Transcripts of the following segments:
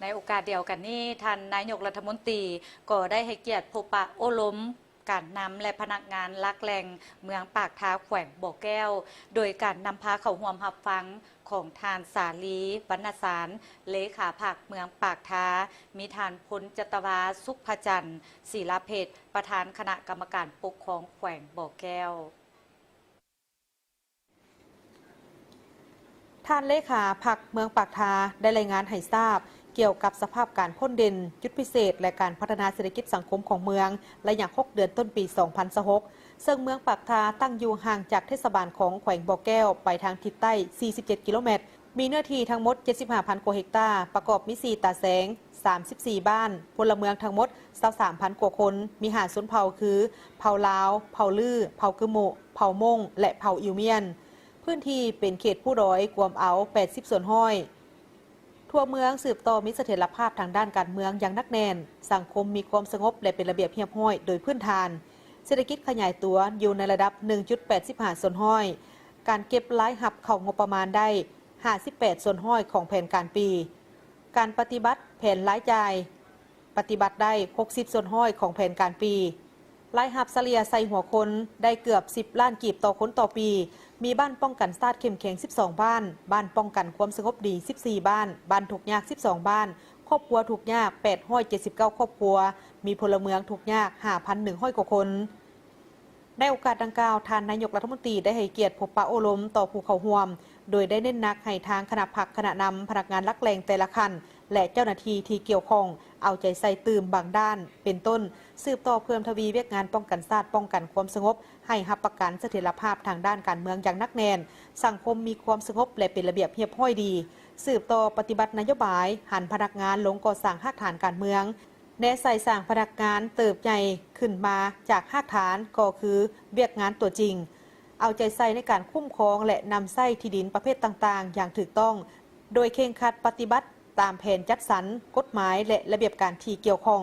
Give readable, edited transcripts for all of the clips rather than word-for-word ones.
ในโอกาสเดียวกันนี้ท่านนายกรัฐมนตรีก็ได้ให้เกียรติพบปะโอ้ล้มการนำและพนักงานลักแหล่งเมืองปากท้าแขวงบ่อแก้วโดยการนำพาเข้าร่วมรับฟังของทานสาลีวรรณสารเลขาผักเมืองปากท้ามีทานพลจตวาสุขพจันทร์ศิลาเพชรประธานคณะกรรมการปกครองแขวงบ่อแก้วท่านเลขาผักเมืองปากทาได้รายงานให้ทราบเกี่ยวกับสภาพการพ้นเด่นยุทธพิเศษและการพัฒนาเศรษฐกิจสังคมของเมืองระยะ6 เดือนต้นปี 2026 ซึ่งเมืองปากทาตั้งอยู่ห่างจากเทศบาลของแขวงบ่อแก้วไปทางทิศใต้ 47 กิโลเมตร มีเนื้อที่ทั้งหมด 75,000 กว่าเฮกตาร์ประกอบมี4ตาแสง 34 บ้านพลเมืองทั้งหมด 23,000 กว่าคน มี5ชนเผ่าคือเผ่าลาวเผ่าลือเผ่ากึโมะเผ่ามงและเผ่าอิวเมียนพื้นที่เป็นเขตผู้ร้อยกวมเอา 80 ส่วนห้อยทั่วเมืองสืบต่อมีเสถียรภาพทางด้านการเมืองอย่างนักแน่นสังคมมีความสงบและเป็นระเบียบเรียบร้อยโดยพื้นฐานเศรษฐกิจขยายตัวอยู่ในระดับ 1.85 ส่วนห้อยการเก็บรายหับเข้างบประมาณได้ 58 ส่วนห้อยของแผนการปีการปฏิบัติแผนรายจ่ายปฏิบัติได้ 60 ส่วนห้อยของแผนการปีรายหับเฉลี่ยใส่หัวคนได้เกือบ 10 ล้านกีบต่อคนต่อปีมีบ้านป้องกันซาดเข้มแข็ง 12 บ้านบ้านป้องกันความสงบดี 14 บ้านบ้านถูกยาก 12 บ้านครอบครัวถูกยาก 879 ครอบครัวมีพลเมืองถูกยาก 5,100 กว่าคนในโอกาสดังกล่าวท่านนายกรัฐมนตรีได้ให้เกียรติพบปะโอลมต่อผู้เข้าร่วมโดยได้เน้นหนักให้ทางคณะผักคณะนำพนักงานลักแรงแต่ละคันและเจ้าหน้าที่ที่เกี่ยวข้องเอาใจใส่ตื่มบางด้านเป็นต้นสืบต่อเพิ่มทวีเวียกงานป้องกันชาติป้องกันความสงบให้รับประกันเสถียรภาพทางด้านการเมืองอย่างนักแน่นสังคมมีความสงบและเป็นระเบียบเรียบร้อยดีสืบต่อปฏิบัตินโยบายหันพนักงานลงก่อสร้างหากฐานการเมืองแนใส่สร้างพนักงานเติบใหญ่ขึ้นมาจากหากฐานก็คือเวียกงานตัวจริงเอาใจใส่ในการคุ้มครองและนำไส้ที่ดินประเภทต่างๆอย่างถูกต้องโดยเคร่งครัดปฏิบัติตามแผนจัดสรรกฎหมายและระเบียบการที่เกี่ยวข้อง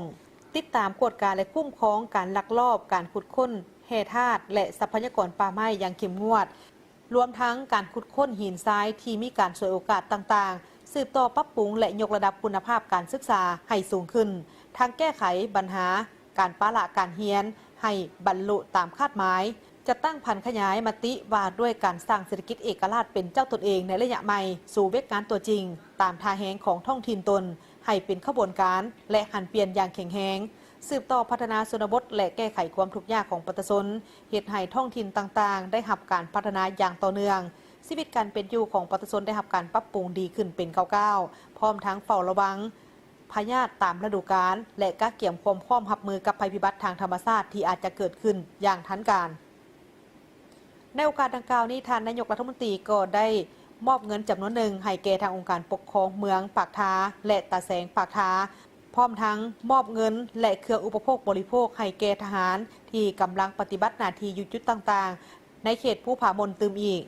ติดตามกฎการและคุ้มครองการลักลอบการขุดค้นแร่ธาตุและทรัพยากรป่าไม้อย่างเข้มงวดรวมทั้งการขุดค้นหินทรายที่มีการฉวยโอกาสต่างๆสืบต่อปรับปรุงและยกระดับคุณภาพการศึกษาให้สูงขึ้นทางแก้ไขปัญหาการปะละการเฮียนให้บรรลุตามคาดหมายจะตั้งพันขยายมติว่าด้วยการสร้างเศรษฐกิจเอกราชเป็นเจ้าตนเองในระยะใหม่สู่เวกงานตัวจริงตามท่าแหงของท้องถิ่นตนให้เป็นขบวนการและหันเปลี่ยนอย่างแข็งแรงสืบต่อพัฒนาชนบทและแก้ไขความทุกข์ยากของประชาชนเหตุให้ท้องถิ่นต่างๆได้รับการพัฒนาอย่างต่อเนื่องชีวิตการเป็นอยู่ของประชาชนได้รับการปรับปรุงดีขึ้นเป็นก้าวๆพร้อมทั้งเฝ้าระวังพยาธิตามฤดูกาลและกะเกี่ยมความพร้อมรับมือกับภัยพิบัติทางธรรมชาติที่อาจจะเกิดขึ้นอย่างทันการในโอกาสดังกล่าวนี้ท่านนายกรัฐมนตรีก็ได้มอบเงินจำนวนหนึ่งให้แก่ทางองค์การปกครองเมืองปากทาและตาแสงปากทาพร้อมทั้งมอบเงินและเครื่องอุปโภคบริโภคให้แก่ทหารที่กำลังปฏิบัติหน้าที่อยู่จุดต่างๆในเขตภูผามนตืมอีก